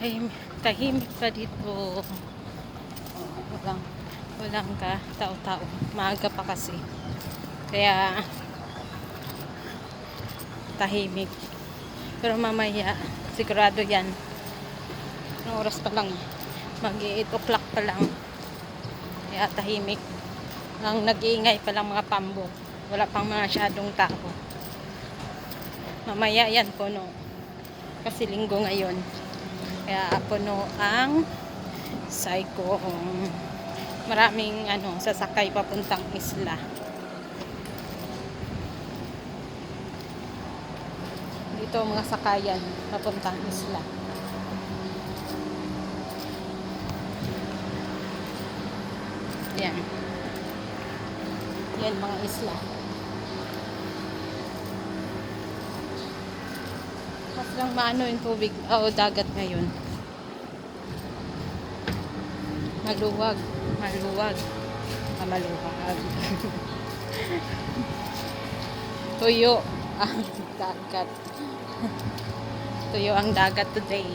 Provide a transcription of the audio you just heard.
Tahimik pa dito. Oh, walang ka tao-tao. Maaga pa kasi. Kaya tahimik. Pero mamaya sigurado yan. Anong oras pa lang? Mag-8 o'clock pa lang. Kaya tahimik. Ang nag-iingay pa lang mga pambok. Wala pang masyadong tao. Mamaya yan puno. Kasi linggo ngayon. Kaya puno ang Psycho. Maraming sasakay papuntang isla. Dito mga sakayan papuntang isla. Yan. Yan mga isla. Mas lang maano yung tubig o dagat ngayon. Maluwag. Maluwag. Maluwag. Tuyo ang dagat. Tuyo ang dagat today.